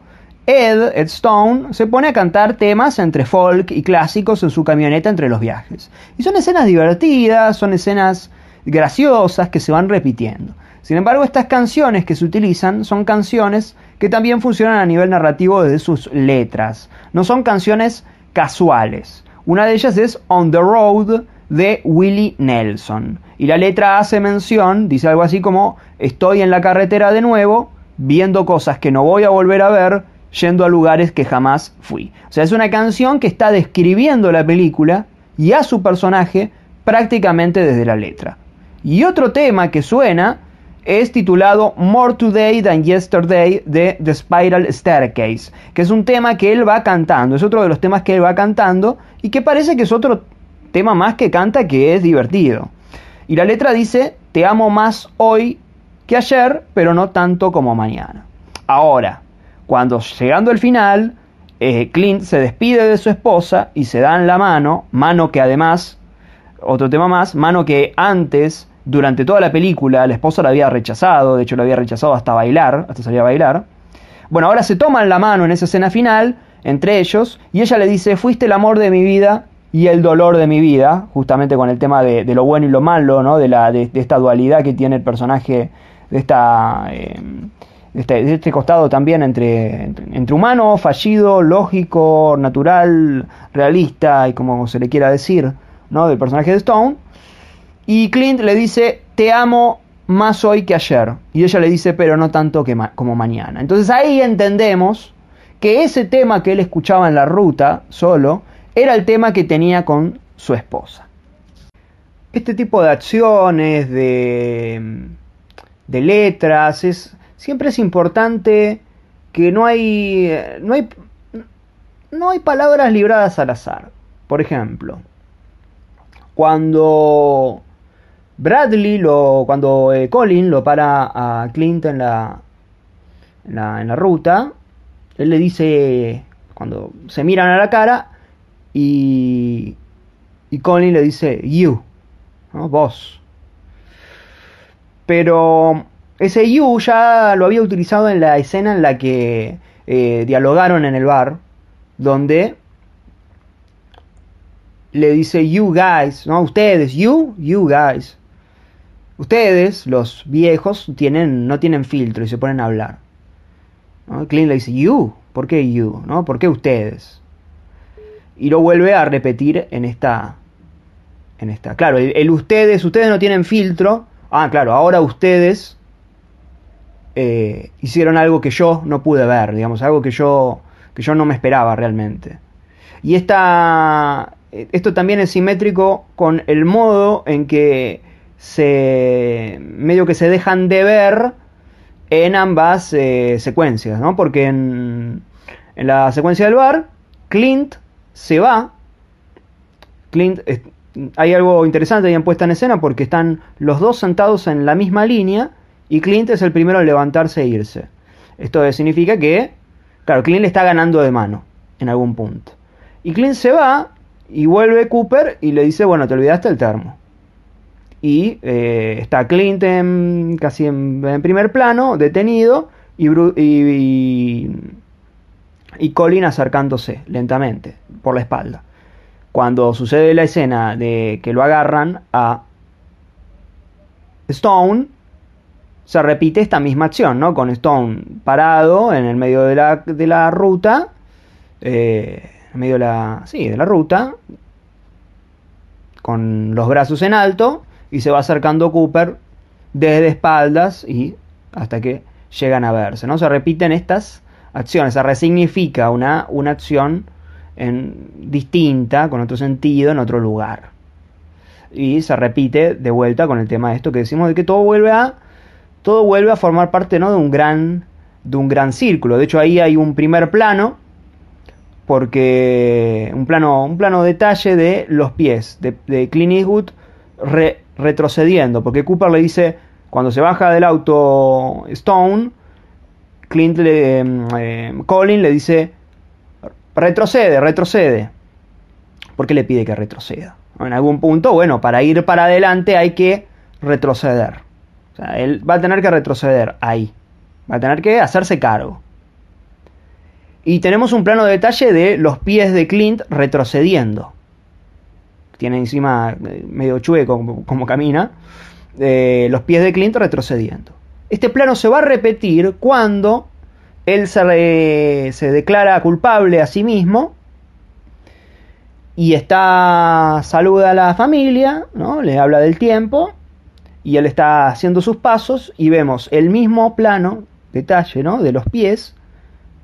Ed Stone se pone a cantar temas entre folk y clásicos en su camioneta entre los viajes. Y son escenas divertidas, son escenas graciosas que se van repitiendo. Sin embargo, estas canciones que se utilizan son canciones que también funcionan a nivel narrativo desde sus letras. No son canciones casuales. Una de ellas es On the Road de Willie Nelson. Y la letra hace mención, dice algo así como, estoy en la carretera de nuevo, viendo cosas que no voy a volver a ver, yendo a lugares que jamás fui. O sea, es una canción que está describiendo la película y a su personaje prácticamente desde la letra. Y otro tema que suena es titulado More Today Than Yesterday de The Spiral Staircase, que es un tema que él va cantando, es otro de los temas que él va cantando y que parece que es otro tema más que canta que es divertido. Y la letra dice, te amo más hoy que ayer, pero no tanto como mañana. Ahora, cuando llegando al final, Clint se despide de su esposa y se dan la mano que además, otro tema más, mano que antes, durante toda la película, la esposa la había rechazado, de hecho la había rechazado hasta salir a bailar. Bueno, ahora se toman la mano en esa escena final, entre ellos, y ella le dice, fuiste el amor de mi vida y el dolor de mi vida, justamente con el tema de lo bueno y lo malo, ¿no? de esta dualidad que tiene el personaje, de este costado también entre humano, fallido, lógico, natural, realista y como se le quiera decir, ¿no? Del personaje de Stone. Y Clint le dice, te amo más hoy que ayer. Y ella le dice, pero no tanto como mañana. Entonces ahí entendemos que ese tema que él escuchaba en la ruta, solo, era el tema que tenía con su esposa. Este tipo de acciones, de letras, siempre es importante que no hay palabras libradas al azar. Por ejemplo, cuando Colin lo para a Clint en la ruta, él le dice, cuando se miran a la cara y Colin le dice you, ¿no? Vos. Pero ese you ya lo había utilizado en la escena en la que dialogaron en el bar, donde le dice you guys, ¿no? Ustedes, you guys. Ustedes, los viejos, no tienen filtro y se ponen a hablar, ¿no? Clint le dice you, ¿por qué you? ¿No? ¿Por qué ustedes? Y lo vuelve a repetir en esta. Claro, el ustedes no tienen filtro. Ah, claro, ahora ustedes hicieron algo que yo no pude ver, digamos, algo que yo no me esperaba realmente. Y esto también es simétrico con el modo en que medio que se dejan de ver en ambas secuencias, ¿no? Porque en la secuencia del bar, Clint se va. Hay algo interesante ahí en puesta en escena porque están los dos sentados en la misma línea y Clint es el primero en levantarse e irse. Esto significa que, claro, Clint le está ganando de mano en algún punto. Y Clint se va y vuelve Cooper y le dice, bueno, te olvidaste el termo. Y está Clint casi en primer plano, detenido, y Colin acercándose lentamente por la espalda. Cuando sucede la escena de que lo agarran a Stone, se repite esta misma acción, ¿no? Con Stone parado en el medio de la ruta, en medio de la ruta, con los brazos en alto, y se va acercando Cooper desde espaldas y hasta que llegan a verse, ¿no? Se repiten estas acciones, se resignifica una acción distinta, con otro sentido, en otro lugar. Y se repite de vuelta con el tema de esto que decimos, de que todo vuelve a formar parte, ¿no? de un gran círculo. De hecho, ahí hay un primer plano, porque un plano detalle de los pies de Clint Eastwood retrocediendo, porque Cooper le dice, cuando se baja del auto Stone, Colin le dice, retrocede. ¿Por qué le pide que retroceda? En algún punto, bueno, para ir para adelante hay que retroceder. O sea, él va a tener que retroceder ahí. Va a tener que hacerse cargo. Y tenemos un plano de detalle de los pies de Clint retrocediendo. Tiene encima medio chueco como camina. Los pies de Clint retrocediendo. Este plano se va a repetir cuando él se declara culpable a sí mismo y saluda a la familia, ¿no? Le habla del tiempo y él está haciendo sus pasos y vemos el mismo plano, detalle, ¿no? de los pies,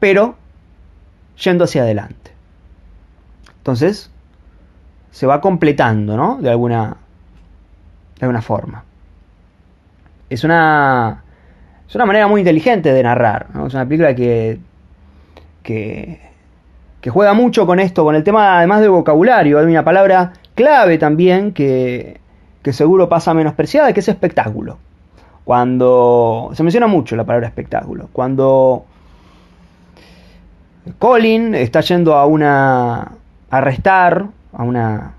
pero yendo hacia adelante. Entonces se va completando, ¿no? de alguna forma. Es una manera muy inteligente de narrar, ¿no? Es una película que juega mucho con esto, con el tema además de vocabulario. Hay una palabra clave también que seguro pasa menospreciada, que es espectáculo. Cuando se menciona mucho la palabra espectáculo. Cuando Colin está yendo a arrestar a un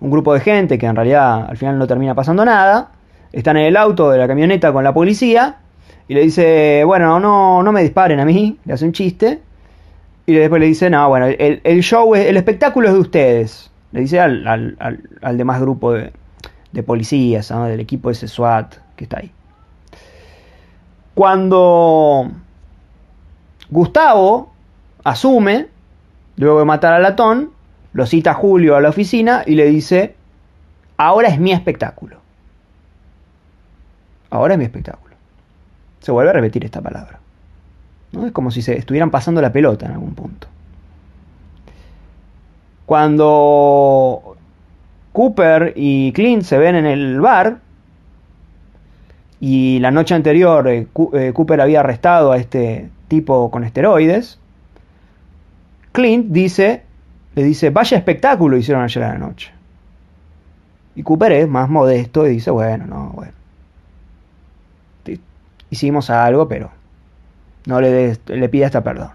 grupo de gente que en realidad al final no termina pasando nada. Están en el auto de la camioneta con la policía y le dice, bueno, no me disparen a mí, le hace un chiste. Y después le dice, no, bueno, el show, el espectáculo es de ustedes. Le dice al demás grupo de policías, ¿no? Del equipo ese SWAT que está ahí. Cuando Gustavo asume, luego de matar a Latón, lo cita Julio a la oficina y le dice, ahora es mi espectáculo. Ahora es mi espectáculo. Se vuelve a repetir esta palabra, ¿no? Es como si se estuvieran pasando la pelota en algún punto. Cuando Cooper y Clint se ven en el bar y la noche anterior Cooper había arrestado a este tipo con esteroides, Clint le dice, vaya espectáculo hicieron ayer a la noche. Y Cooper es más modesto y dice, bueno, hicimos algo, pero no le pida hasta perdón.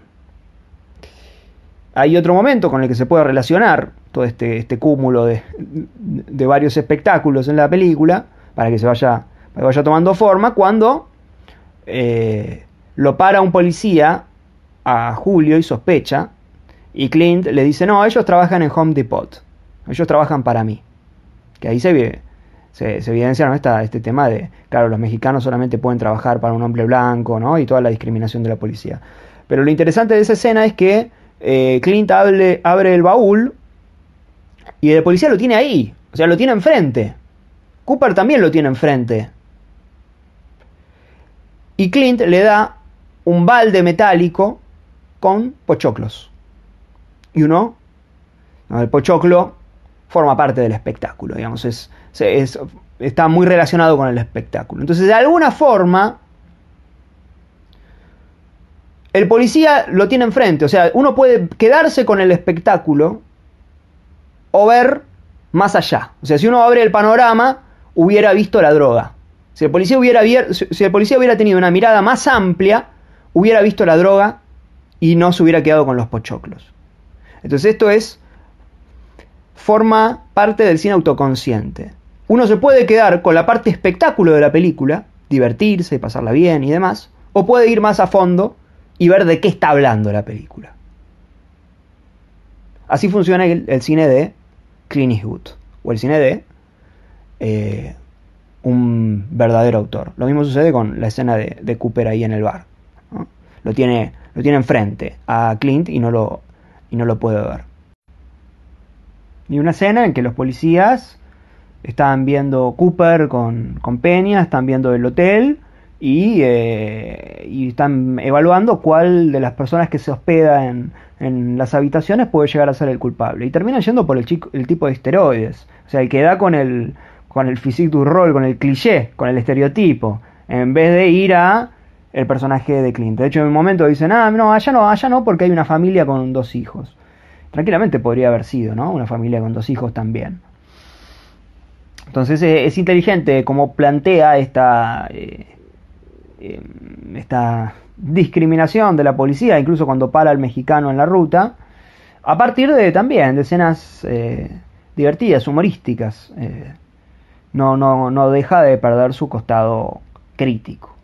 hay otro momento con el que se puede relacionar todo este cúmulo de varios espectáculos en la película, para que vaya tomando forma, cuando lo para un policía a Julio y sospecha, y Clint le dice, no, ellos trabajan en Home Depot, ellos trabajan para mí. Que ahí se evidencia, ¿no? este tema de, claro, los mexicanos solamente pueden trabajar para un hombre blanco, ¿no? Y toda la discriminación de la policía. Pero lo interesante de esa escena es que Clint abre el baúl y el policía lo tiene ahí, o sea, lo tiene enfrente. Cooper también lo tiene enfrente. Y Clint le da un balde metálico con pochoclos. Y el pochoclo forma parte del espectáculo, digamos, está muy relacionado con el espectáculo. Entonces, de alguna forma, el policía lo tiene enfrente, o sea, uno puede quedarse con el espectáculo o ver más allá. O sea, si uno abre el panorama, hubiera visto la droga. Si el policía hubiera tenido una mirada más amplia, hubiera visto la droga y no se hubiera quedado con los pochoclos. Entonces esto forma parte del cine autoconsciente. Uno se puede quedar con la parte espectáculo de la película, divertirse, pasarla bien y demás, o puede ir más a fondo y ver de qué está hablando la película. Así funciona el cine de Clint Eastwood, o el cine de un verdadero autor. Lo mismo sucede con la escena de Cooper ahí en el bar, ¿no? Lo tiene enfrente a Clint y no lo puede ver. Y una escena en que los policías están viendo Cooper con Peña, están viendo el hotel y están evaluando cuál de las personas que se hospeda en las habitaciones puede llegar a ser el culpable. Y terminan yendo por el tipo de esteroides. O sea, el que da con el physique du rôle, con el cliché, con el estereotipo, en vez de ir a el personaje de Clint. De hecho, en un momento dicen, no, allá no, porque hay una familia con 2 hijos. Tranquilamente podría haber sido, ¿no? Una familia con 2 hijos también. Entonces es inteligente como plantea esta discriminación de la policía, incluso cuando para al mexicano en la ruta, a partir también de escenas divertidas, humorísticas. No deja de perder su costado crítico.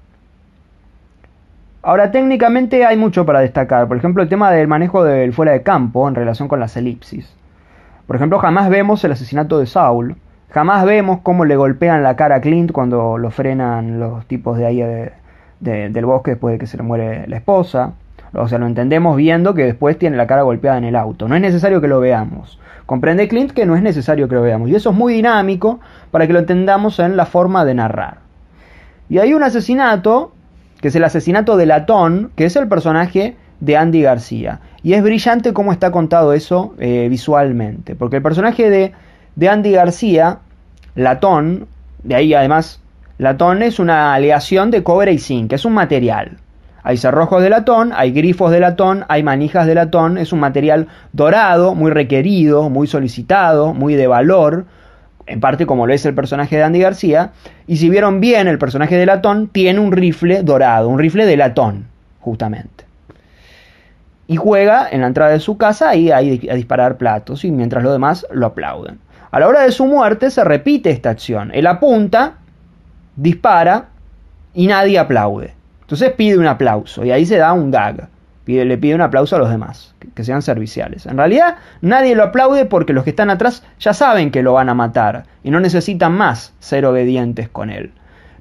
Ahora, técnicamente hay mucho para destacar. Por ejemplo, el tema del manejo del fuera de campo en relación con las elipsis. Por ejemplo, jamás vemos el asesinato de Saul. Jamás vemos cómo le golpean la cara a Clint cuando lo frenan los tipos de ahí del bosque después de que se le muere la esposa. O sea, lo entendemos viendo que después tiene la cara golpeada en el auto. No es necesario que lo veamos. Comprende Clint que no es necesario que lo veamos. Y eso es muy dinámico para que lo entendamos en la forma de narrar. Y hay un asesinato, que es el asesinato de Latón, que es el personaje de Andy García. Y es brillante cómo está contado eso visualmente. Porque el personaje de Andy García, Latón, de ahí además, latón es una aleación de cobre y zinc, es un material. Hay cerrojos de latón, hay grifos de latón, hay manijas de latón, es un material dorado, muy requerido, muy solicitado, muy de valor, en parte como lo es el personaje de Andy García. Y si vieron bien, el personaje de Latón tiene un rifle dorado, un rifle de latón, justamente. Y juega en la entrada de su casa ahí a disparar platos, y mientras los demás lo aplauden. A la hora de su muerte se repite esta acción. Él apunta, dispara y nadie aplaude. Entonces pide un aplauso y ahí se da un gag. Le pide un aplauso a los demás, que sean serviciales. En realidad nadie lo aplaude porque los que están atrás ya saben que lo van a matar y no necesitan más ser obedientes con él.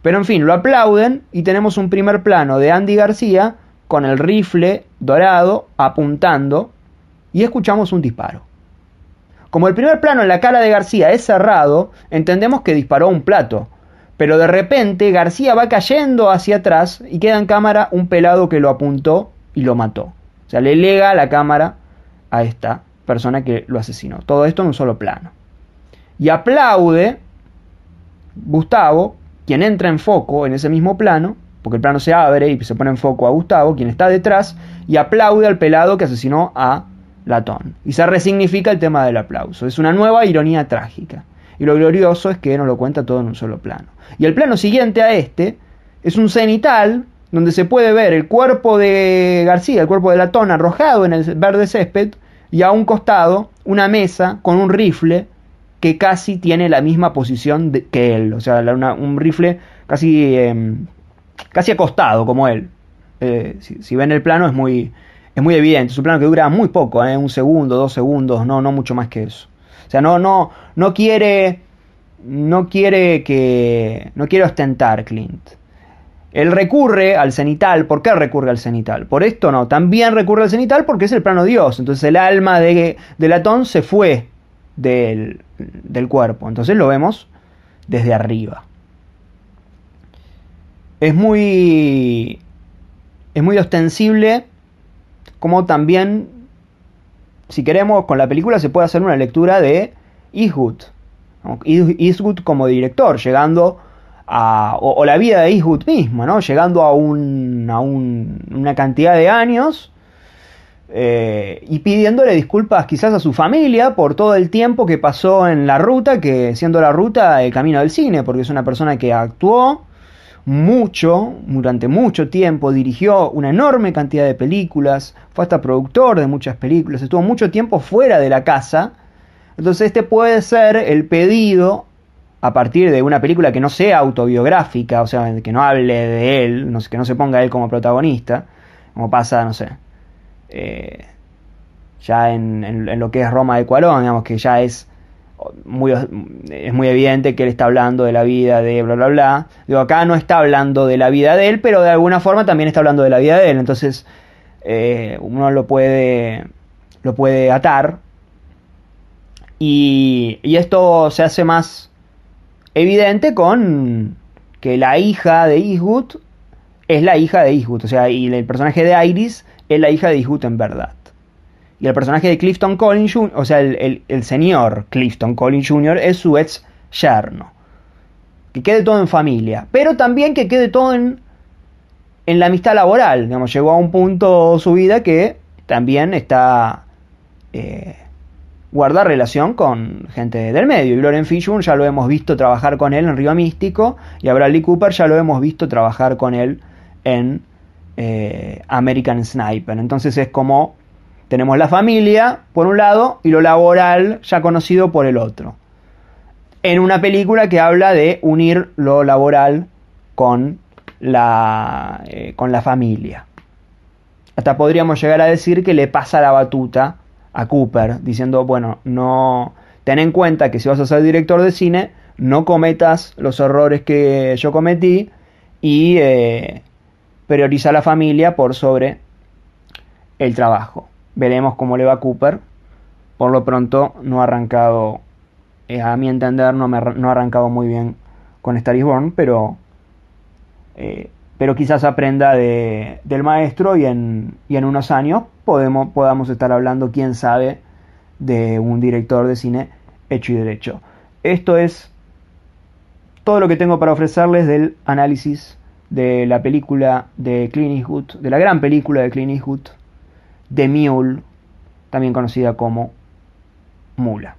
Pero en fin, lo aplauden y tenemos un primer plano de Andy García con el rifle dorado apuntando y escuchamos un disparo. Como el primer plano en la cara de García es cerrado, entendemos que disparó un plato. Pero de repente García va cayendo hacia atrás y queda en cámara un pelado que lo apuntó y lo mató. O sea, le lega la cámara a esta persona que lo asesinó. Todo esto en un solo plano. Y aplaude Gustavo, quien entra en foco en ese mismo plano, porque el plano se abre y se pone en foco a Gustavo, quien está detrás, y aplaude al pelado que asesinó a Latón. Y se resignifica el tema del aplauso. Es una nueva ironía trágica. Y lo glorioso es que nos lo cuenta todo en un solo plano. Y el plano siguiente a este es un cenital donde se puede ver el cuerpo de García, el cuerpo de Latón arrojado en el verde césped, y a un costado una mesa con un rifle que casi tiene la misma posición que él, o sea, un rifle casi acostado como él. Si ven el plano es muy evidente, es un plano que dura muy poco, 1 segundo, 2 segundos, no mucho más que eso. O sea, no quiere ostentar Clint. Él recurre al cenital. ¿Por qué recurre al cenital? Por esto no. También recurre al cenital porque es el plano Dios. Entonces el alma de Latón se fue del cuerpo. Entonces lo vemos desde arriba. Es muy ostensible, como también, si queremos, con la película se puede hacer una lectura de Eastwood. Eastwood como director, llegando o la vida de Eastwood mismo, ¿no? Llegando a una cantidad de años y pidiéndole disculpas quizás a su familia por todo el tiempo que pasó en la ruta, que siendo la ruta el camino del cine, porque es una persona que actuó mucho, durante mucho tiempo, dirigió una enorme cantidad de películas, fue hasta productor de muchas películas, estuvo mucho tiempo fuera de la casa. Entonces este puede ser el pedido a partir de una película que no sea autobiográfica, o sea, que no hable de él, que no se ponga él como protagonista, como pasa, no sé, ya en lo que es Roma de Cuarón, digamos que ya es muy evidente que él está hablando de la vida de bla bla bla. Digo, acá no está hablando de la vida de él, pero de alguna forma también está hablando de la vida de él. Entonces uno lo puede atar. Y esto se hace más evidente con que la hija de Eastwood es la hija de Eastwood. O sea, y el personaje de Iris es la hija de Eastwood en verdad. Y el personaje de Clifton Collins Jr., o sea, el señor Clifton Collins Jr. es su ex yerno. Que quede todo en familia. Pero también que quede todo en la amistad laboral. Digamos, llegó a un punto su vida que también está guarda relación con gente del medio. Y Loren Fishburne ya lo hemos visto trabajar con él en Río Místico. Y a Bradley Cooper ya lo hemos visto trabajar con él en American Sniper. Entonces es como tenemos la familia por un lado y lo laboral ya conocido por el otro. En una película que habla de unir lo laboral con la familia. Hasta podríamos llegar a decir que le pasa la batuta a Cooper, diciendo, bueno, no, ten en cuenta que si vas a ser director de cine, no cometas los errores que yo cometí y prioriza la familia por sobre el trabajo. Veremos cómo le va a Cooper. Por lo pronto no ha arrancado, a mi entender, no ha arrancado muy bien con Star is Born, pero quizás aprenda del maestro y en unos años podamos estar hablando, quién sabe, de un director de cine hecho y derecho. Esto es todo lo que tengo para ofrecerles del análisis de la película de Clint Eastwood, de la gran película de Clint Eastwood, The Mule, también conocida como Mula.